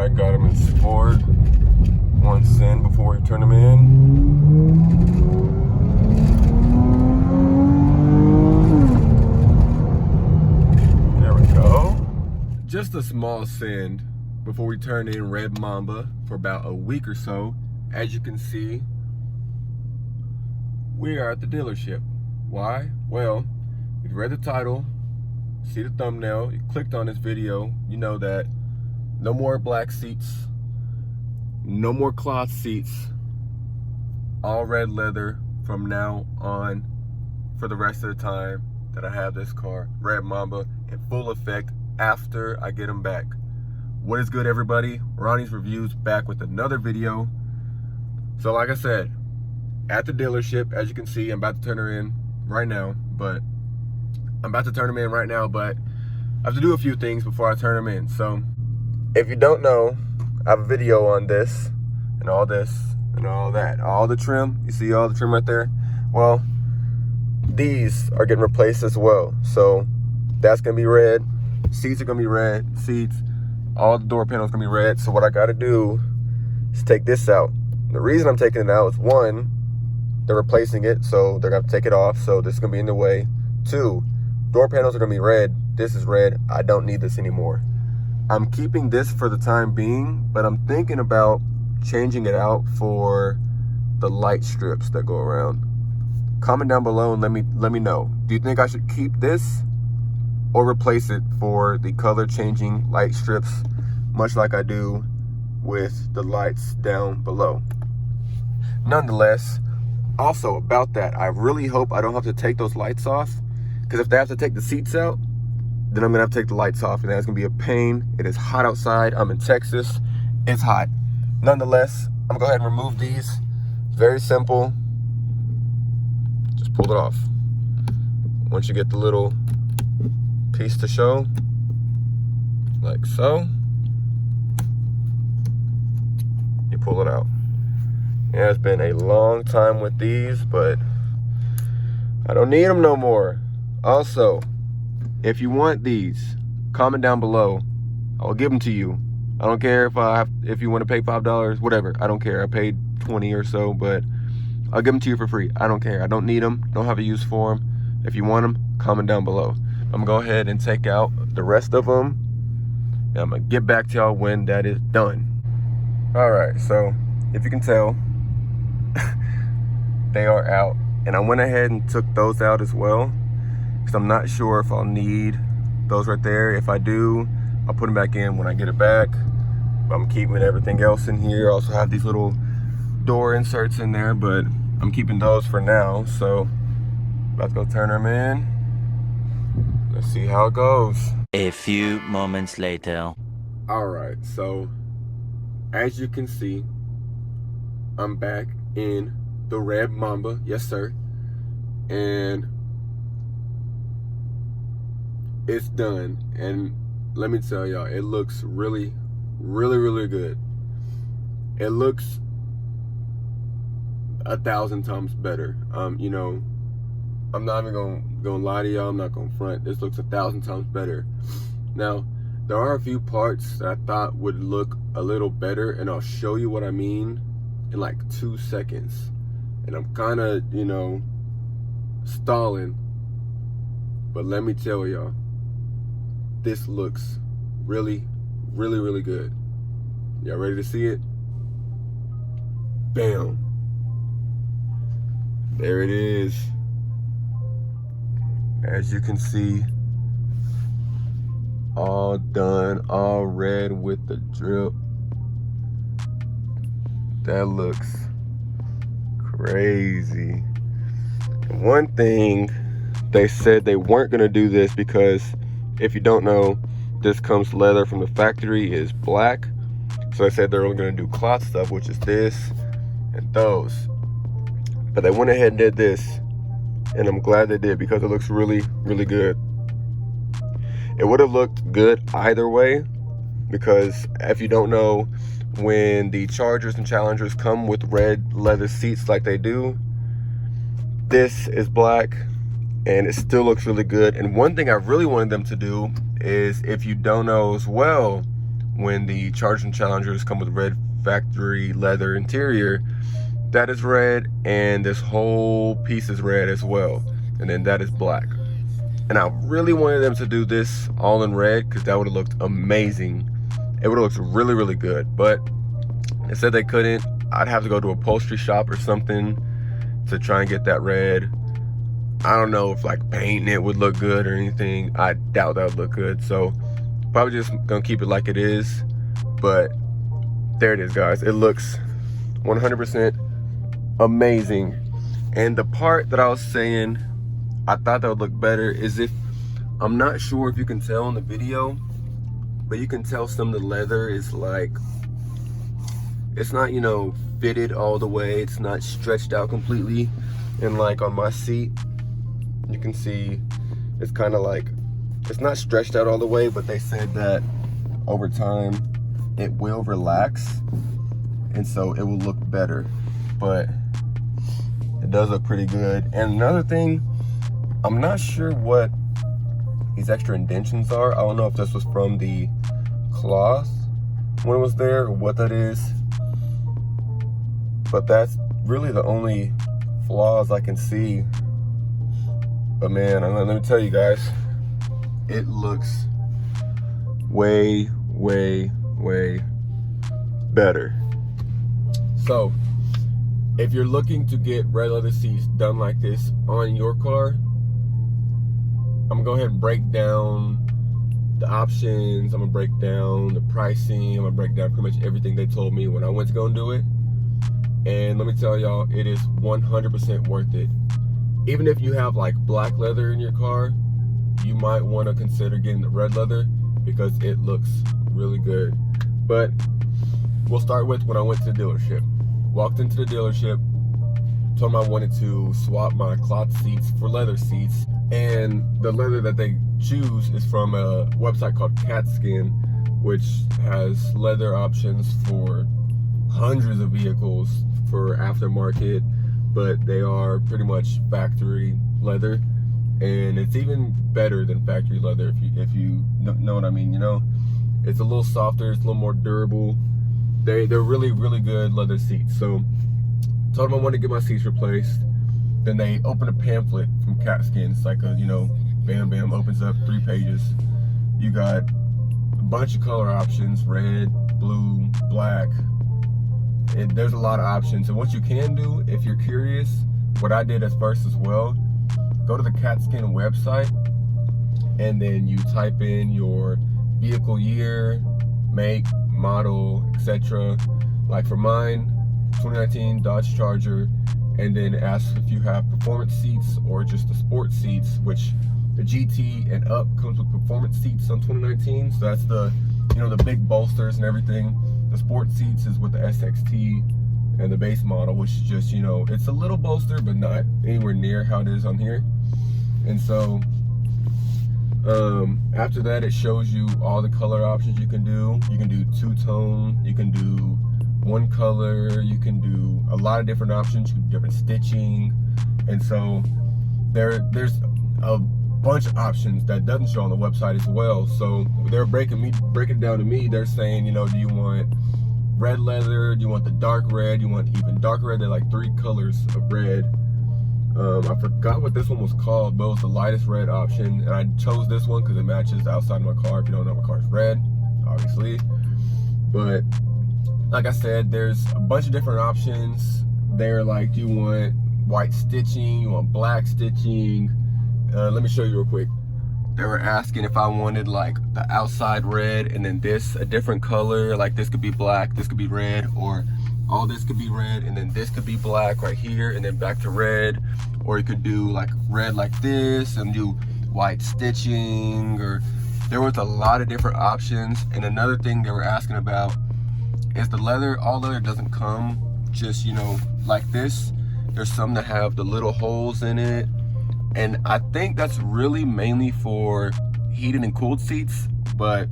Alright, got him in sport. One send before we turn him in. There we go. Just a small send before we turn in Red Mamba for about a week or so. As you can see, we are at the dealership. Why? Well, if you read the title, see the thumbnail, you clicked on this video, you know that no more black seats, no more cloth seats, all red leather from now on for the rest of the time that I have this car. Red Mamba in full effect after I get them back. What is good, everybody? Ronnie's Reviews back with another video. So like I said, at the dealership, as you can see, I'm about to turn her in right now, but I have to do a few things before I turn them in. So if you don't know, I have a video on this and all that. All the trim, you see all the trim right there? Well, these are getting replaced as well. So that's gonna be red. Seats are gonna be red. Seats, all the door panels gonna be red. So what I gotta do is take this out. The reason I'm taking it out is, one, they're replacing it, so they're gonna have to take it off. So this is gonna be in the way. Two, door panels are gonna be red. This is red. I don't need this anymore. I'm keeping this for the time being, but I'm thinking about changing it out for the light strips that go around. Comment down below and let me know. Do you think I should keep this or replace it for the color changing light strips, much like I do with the lights down below? Nonetheless, also about that, I really hope I don't have to take those lights off, because if they have to take the seats out, then I'm gonna have to take the lights off, and that's gonna be a pain. It is hot outside. I'm in Texas. It's hot. Nonetheless, I'm gonna go ahead and remove these. Very simple. Just pull it off. Once you get the little piece to show, like so, you pull it out. Yeah, it's been a long time with these, but I don't need them no more. Also, if you want these, comment down below. I will give them to you. I don't care if you want to pay $5, whatever. I don't care. I paid 20 or so, but I'll give them to you for free. I don't care. I don't need them. Don't have a use for them. If you want them, comment down below. I'm gonna go ahead and take out the rest of them, and I'm gonna get back to y'all when that is done. All right, so if you can tell, they are out, and I went ahead and took those out as well, because I'm not sure if I'll need those right there. If I do, I'll put them back in when I get it back. I'm keeping everything else in here. I also have these little door inserts in there, but I'm keeping those for now. So about to go turn them in. Let's see how it goes. A few moments later. All right, so as you can see, I'm back in the Red Mamba. Yes, sir. And it's done, and let me tell y'all, it looks really good. It looks 1,000 times better. You know, I'm not even gonna lie to y'all. I'm not gonna front. This looks 1,000 times better. Now, there are a few parts that I thought would look a little better, and I'll show you what I mean in like 2 seconds. And I'm kind of, you know, stalling, but let me tell y'all, this looks really good. Y'all ready to see it? Bam. There it is. As you can see, all done, all red with the drip. That looks crazy. And one thing, they said they weren't gonna do this because, if you don't know, this comes leather from the factory, is black. So I said they're only gonna do cloth stuff, which is this and those. But they went ahead and did this, and I'm glad they did, because it looks really good. It would have looked good either way, because if you don't know, when the Chargers and Challengers come with red leather seats like they do, this is black, and it still looks really good. And one thing I really wanted them to do is, if you don't know as well, when the Charger and Challengers come with red factory leather interior. That is red, and this whole piece is red as well. And then that is black. And I really wanted them to do this all in red because that would have looked amazing. It would have looked really, really good. But they said they couldn't. I'd have to go to a upholstery shop or something to try and get that red. I don't know if like painting it would look good or anything. I doubt that would look good. So probably just gonna keep it like it is. But there it is, guys. It looks 100% amazing. And the part that I was saying I thought that would look better is if, I'm not sure if you can tell in the video, but you can tell some of the leather is like, it's not, you know, fitted all the way. It's not stretched out completely. And like on my seat, you can see it's kind of like, it's not stretched out all the way, but they said that over time it will relax. And so it will look better, but it does look pretty good. And another thing, I'm not sure what these extra indentions are. I don't know if this was from the cloth when it was there or what that is. But that's really the only flaws I can see. But man, let me tell you guys, it looks way, way, way better. So, if you're looking to get red leather seats done like this on your car, I'm gonna go ahead and break down the options. I'm gonna break down the pricing. I'm gonna break down pretty much everything they told me when I went to go and do it. And let me tell y'all, it is 100% worth it. Even if you have like black leather in your car, you might want to consider getting the red leather because it looks really good. But we'll start with when I went to the dealership. Walked into the dealership, told them I wanted to swap my cloth seats for leather seats. And the leather that they choose is from a website called Katzkin, which has leather options for hundreds of vehicles for aftermarket, but they are pretty much factory leather. And it's even better than factory leather if you know what I mean. You know, it's a little softer, it's a little more durable. They're really, really good leather seats. So told them I wanted to get my seats replaced. Then they open a pamphlet from Katzkin. It's like a, you know, bam, bam, opens up 3 pages. You got a bunch of color options, red, blue, black. And there's a lot of options. And what you can do, if you're curious, what I did at first as well, go to the Katzkin website, and then you type in your vehicle year, make, model, etc. Like for mine, 2019 Dodge Charger. And then ask if you have performance seats or just the sport seats, which the GT and up comes with performance seats on 2019. So that's the, you know, the big bolsters and everything. The sport seats is with the SXT and the base model, which is just, you know, it's a little bolster, but not anywhere near how it is on here. And so after that, it shows you all the color options you can do. You can do 2-tone, you can do 1 color, you can do a lot of different options, you can do different stitching. And so there's a bunch of options that doesn't show on the website as well. So they're breaking it down to me. They're saying, you know, do you want red leather, do you want the dark red, do you want even dark red? They're like 3 colors of red. I forgot what this one was called, but it was the lightest red option, and I chose this one because it matches the outside of my car. If you don't know, my car is red, obviously. But like I said, there's a bunch of different options. They're like, do you want white stitching, you want black stitching? Let me show you real quick. They were asking if I wanted like the outside red and then this a different color, like this could be black, this could be red, or all this could be red and then this could be black right here and then back to red. Or you could do like red like this and do white stitching, or there was a lot of different options. And another thing they were asking about is the leather. All leather doesn't come just, you know, like this. There's some that have the little holes in it. And I think that's really mainly for heated and cooled seats, but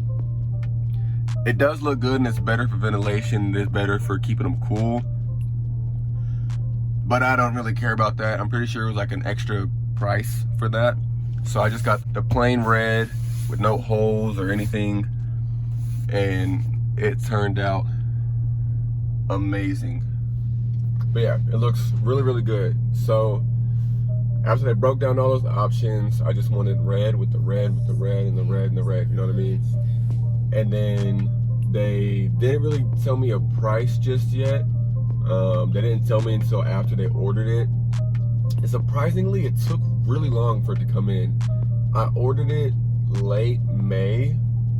it does look good and it's better for ventilation. It's better for keeping them cool. But I don't really care about that. I'm pretty sure it was like an extra price for that. So I just got the plain red with no holes or anything. And it turned out amazing. But yeah, it looks really, really good. So after they broke down all those options, I just wanted red with the red with the red and the red and the red, you know what I mean? And then they didn't really tell me a price just yet. They didn't tell me until after they ordered it. And surprisingly, it took really long for it to come in. I ordered it late May,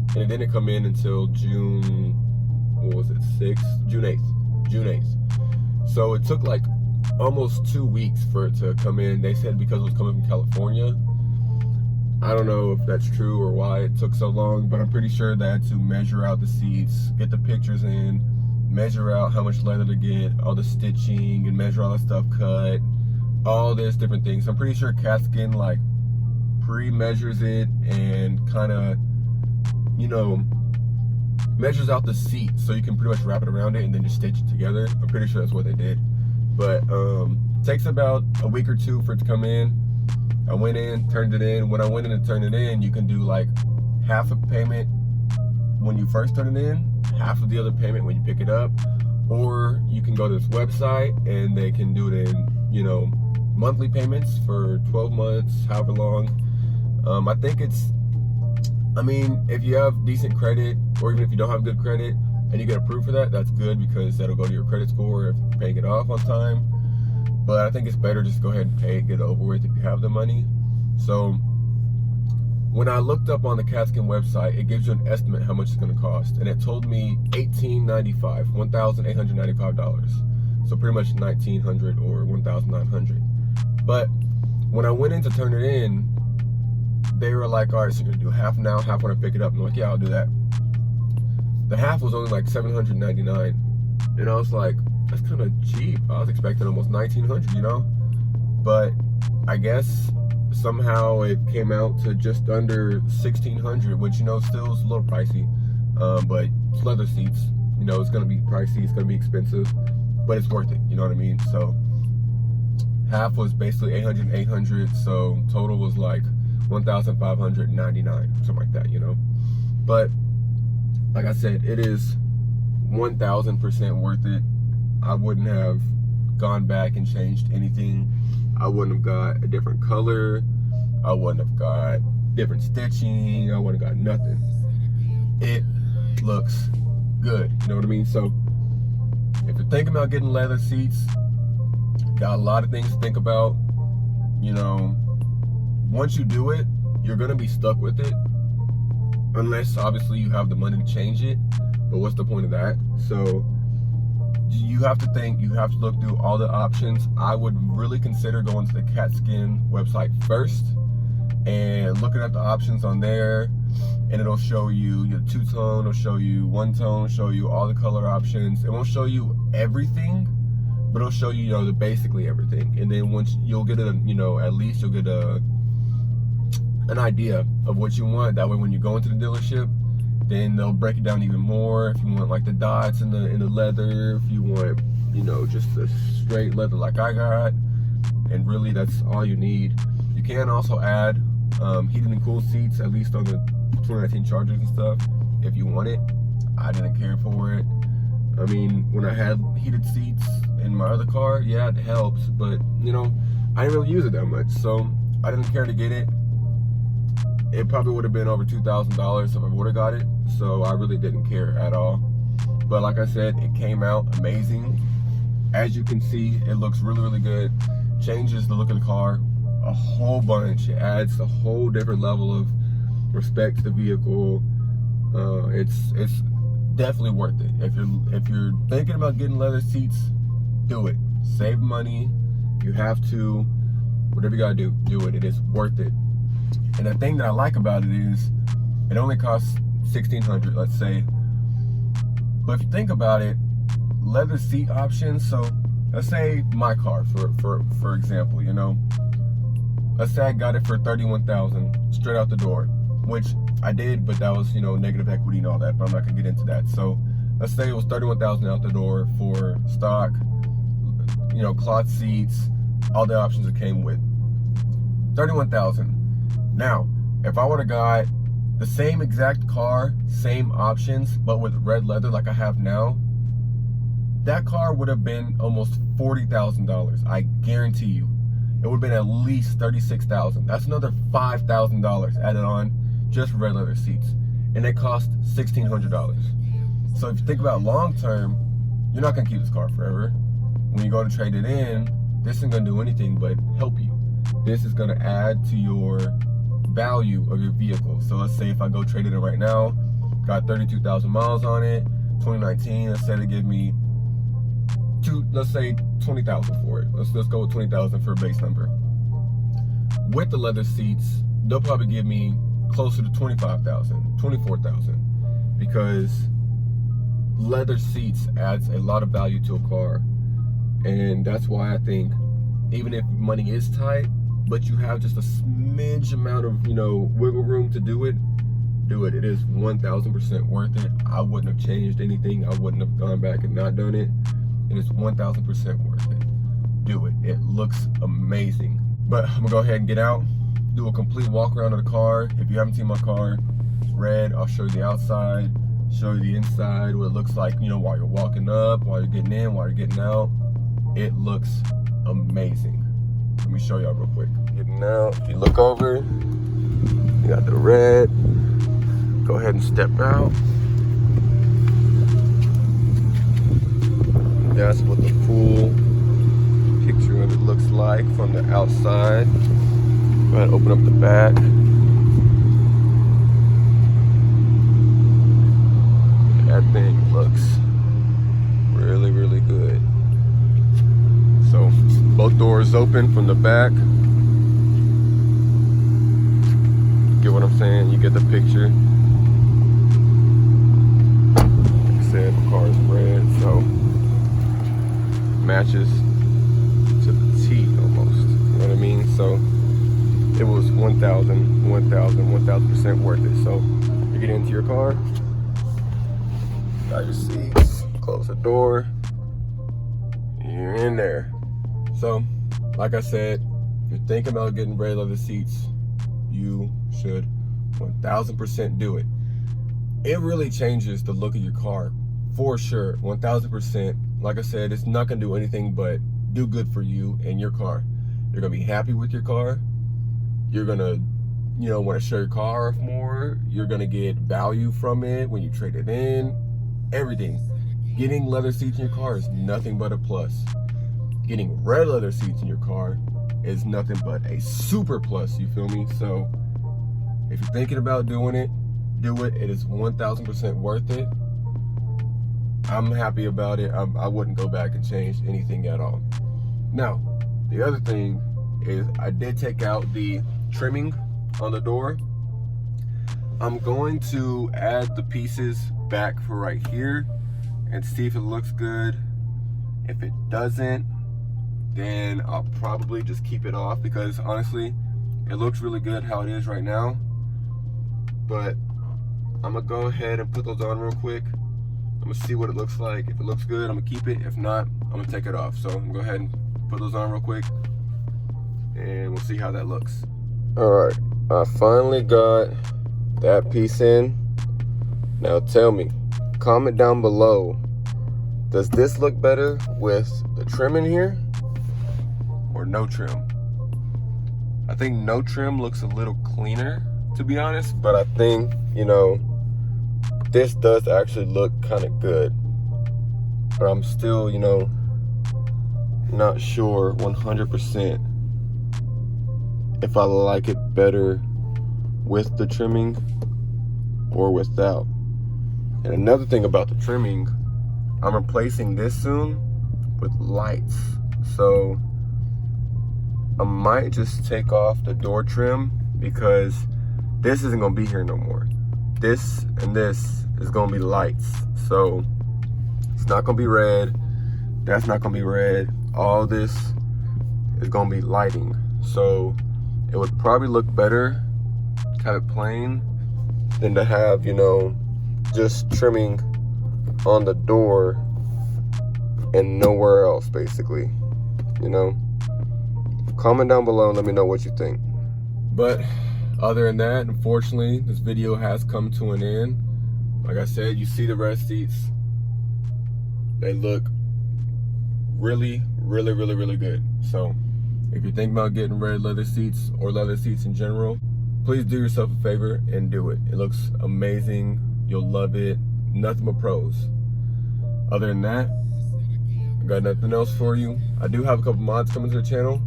and it didn't come in until June, what was it, 6th? June 8th. June 8th. So it took like almost 2 weeks for it to come in. They said because it was coming from California. I don't know if that's true or why it took so long, but I'm pretty sure they had to measure out the seats, get the pictures in, measure out how much leather to get, all the stitching, and measure all the stuff cut, all this different things. I'm pretty sure Katzkin like pre-measures it and kind of, you know, measures out the seat so you can pretty much wrap it around it and then just stitch it together. I'm pretty sure that's what they did. But takes about a week or two for it to come in. I went in, turned it in. When I went in and turned it in, you can do like half a payment when you first turn it in, half of the other payment when you pick it up, or you can go to this website and they can do it in, you know, monthly payments for 12 months, however long. I think it's, I mean, if you have decent credit, or even if you don't have good credit and you get approved for that, that's good because that'll go to your credit score if you're paying it off on time. But I think it's better just go ahead and pay it, get it over with if you have the money. So when I looked up on the Katzkin website, it gives you an estimate how much it's going to cost, and it told me $1,895, $1,895. So pretty much $1,900 or $1,900. But when I went in to turn it in, they were like, all right, so you're gonna do half now, half when I pick it up. And I'm like, yeah, I'll do that. The half was only like $799, and I was like, that's kind of cheap. I was expecting almost $1,900, you know. But I guess somehow it came out to just under $1,600, which, you know, still is a little pricey. But it's leather seats, you know, it's gonna be pricey, it's gonna be expensive, but it's worth it. You know what I mean? So half was basically $800, so total was like $1,599, something like that, you know. But like I said, it is 1,000% worth it. I wouldn't have gone back and changed anything. I wouldn't have got a different color. I wouldn't have got different stitching. I wouldn't have got nothing. It looks good, you know what I mean? So if you're thinking about getting leather seats, got a lot of things to think about. You know, once you do it, you're gonna be stuck with it, unless obviously you have the money to change it. But what's the point of that? So you have to think, you have to look through all the options. I would really consider going to the Katzkin website first and looking at the options on there, and it'll show you your two-tone, it'll show you one-tone, show you all the color options. It won't show you everything, but it'll show you, you know, the basically everything. And then once you'll get a, you know, at least you'll get an idea of what you want. That way when you go into the dealership, then they'll break it down even more. If you want like the dots in the leather, if you want, you know, just the straight leather like I got, and really that's all you need. You can also add heated and cooled seats, at least on the 2019 Chargers and stuff, if you want it. I didn't care for it. I mean, when I had heated seats in my other car, yeah, it helps, but you know, I didn't really use it that much, so I didn't care to get it. It probably would have been over $2,000 if I would have got it, so I really didn't care at all. But like I said, it came out amazing. As you can see, it looks really, really good. Changes the look of the car a whole bunch. It adds a whole different level of respect to the vehicle. It's definitely worth it. If you're thinking about getting leather seats, do it. Save money. You have to. Whatever you gotta do, do it. It is worth it. And the thing that I like about it is it only costs $1,600, let's say. But if you think about it, leather seat options, so let's say my car, for example, you know, let's say I got it for $31,000 straight out the door, which I did, but that was, you know, negative equity and all that, but I'm not gonna get into that. So let's say it was $31,000 out the door for stock, you know, cloth seats, all the options it came with. $31,000. Now, if I would have got the same exact car, same options, but with red leather like I have now, that car would have been almost $40,000. I guarantee you. It would have been at least $36,000. That's another $5,000 added on just red leather seats. And it cost $1,600. So if you think about long term, you're not gonna keep this car forever. When you go to trade it in, this isn't gonna do anything but help you. This is gonna add to your value of your vehicle. So let's say if I go trade it in right now, got 32,000 miles on it, 2019, let's say they give me let's say 20,000 for it. Let's go with 20,000 for a base number. With the leather seats, they'll probably give me closer to 25,000, 24,000, because leather seats adds a lot of value to a car. And that's why I think even if money is tight, but you have just a smidge amount of, wiggle room to do it. It is 1,000% worth it. I wouldn't have changed anything. I wouldn't have gone back and not done it. It is 1,000% worth it. Do it. It looks amazing. But I'm gonna go ahead and get out, do a complete walk around of the car. If you haven't seen my car, it's red. I'll show you the outside, show you the inside, what it looks like, while you're walking up, while you're getting in, while you're getting out. It looks amazing. Let me show y'all real quick. Getting out, if you look over, you got the red. Go ahead and step out. That's what the full picture of it looks like from the outside. Go ahead and open up the back. That thing looks really, really good. So both doors open from the back. Get what I'm saying? You get the picture. Like I said, the car is red, so matches to the T almost. You know what I mean? So it was 1,000% worth it. So you get into your car, got your seats, close the door, you're in there. So, like I said, if you're thinking about getting red leather seats, you should 1,000% do it. It really changes the look of your car, for sure, 1,000%. Like I said, it's not gonna do anything but do good for you and your car. You're gonna be happy with your car. You're gonna, wanna show your car off more. You're gonna get value from it when you trade it in, everything. Getting leather seats in your car is nothing but a plus. Getting red leather seats in your car is nothing but a super plus, you feel me? So if you're thinking about doing it, do it. It is 1,000% worth it. I'm happy about it. I wouldn't go back and change anything at all. Now, the other thing is I did take out the trimming on the door. I'm going to add the pieces back for right here and see if it looks good. If it doesn't, then I'll probably just keep it off, because honestly, it looks really good how it is right now. But I'm gonna go ahead and put those on real quick. I'm gonna see what it looks like. If it looks good, I'm gonna keep it. If not, I'm gonna take it off. So I'm gonna go ahead and put those on real quick, and we'll see how that looks. All right, I finally got that piece in. Now tell me, comment down below, does this look better with the trim in here or no trim? I think no trim looks a little cleaner, to be honest, but I think, this does actually look kind of good. But I'm still, not sure 100% if I like it better with the trimming or without. And another thing about the trimming, I'm replacing this soon with lights. So I might just take off the door trim, because this isn't gonna be here no more. This and this is gonna be lights. So it's not gonna be red. That's not gonna be red. All this is gonna be lighting. So it would probably look better to have it plain than to have, just trimming on the door and nowhere else, basically. Comment down below and let me know what you think. But Other than that, unfortunately, this video has come to an end. Like I said, you see the red seats. They look really, really, really, really good. So if you're thinking about getting red leather seats or leather seats in general, please do yourself a favor and do it. It looks amazing. You'll love it. Nothing but pros. Other than that, I got nothing else for you. I do have a couple mods coming to the channel.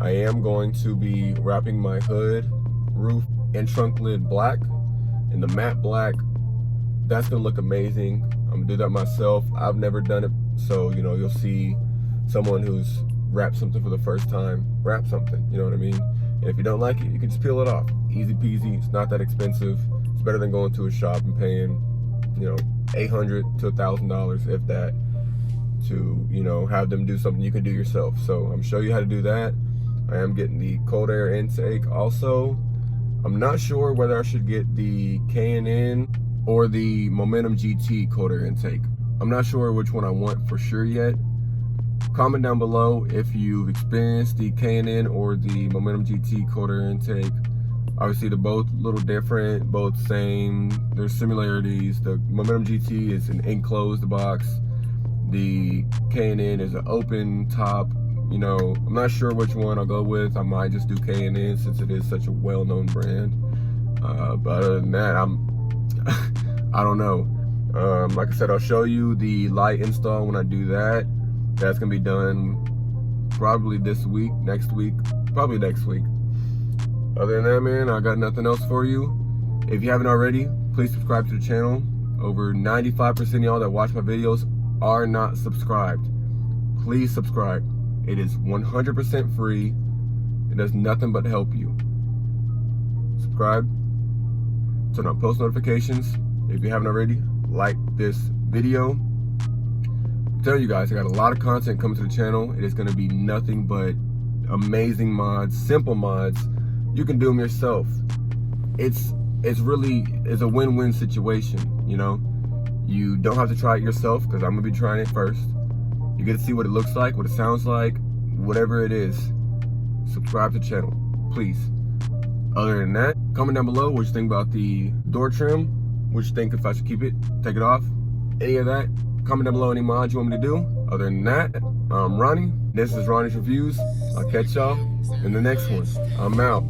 I am going to be wrapping my hood, roof, and trunk lid black. And the matte black, that's gonna look amazing. I'm gonna do that myself. I've never done it, so you know, you'll see someone who's wrapped something for the first time wrap something, you know what I mean? And if you don't like it, you can just peel it off. Easy peasy, it's not that expensive. It's better than going to a shop and paying, you know, $800 to $1,000, if that, to, you know, have them do something you can do yourself. So I'm show you how to do that. I am getting the cold air intake also. I'm not sure whether I should get the K&N or the Momentum GT cold air intake. I'm not sure which one I want for sure yet. Comment down below if you've experienced the K&N or the Momentum GT cold air intake. Obviously, they're both a little different, both same. There's similarities. The Momentum GT is an enclosed box. The K&N is an open top. You know, I'm not sure which one I'll go with. I might just do K&N since it is such a well-known brand. But other than that, I don't know. Like I said, I'll show you the light install when I do that. That's gonna be done probably this week, next week, probably next week. Other than that, man, I got nothing else for you. If you haven't already, please subscribe to the channel. Over 95% of y'all that watch my videos are not subscribed. Please subscribe. It is 100% free. It does nothing but help you. Subscribe. Turn on post notifications. If you haven't already, like this video. I'm telling you guys, I got a lot of content coming to the channel. It is going to be nothing but amazing mods, simple mods. You can do them yourself. It's really a win-win situation, you know. You don't have to try it yourself because I'm going to be trying it first. You get to see what it looks like, what it sounds like, whatever it is. Subscribe to the channel, please. Other than that, comment down below what you think about the door trim. What you think, if I should keep it, take it off, any of that. Comment down below any mods you want me to do. Other than that, I'm Ronnie. This is Ronnie's Reviews. I'll catch y'all in the next one. I'm out.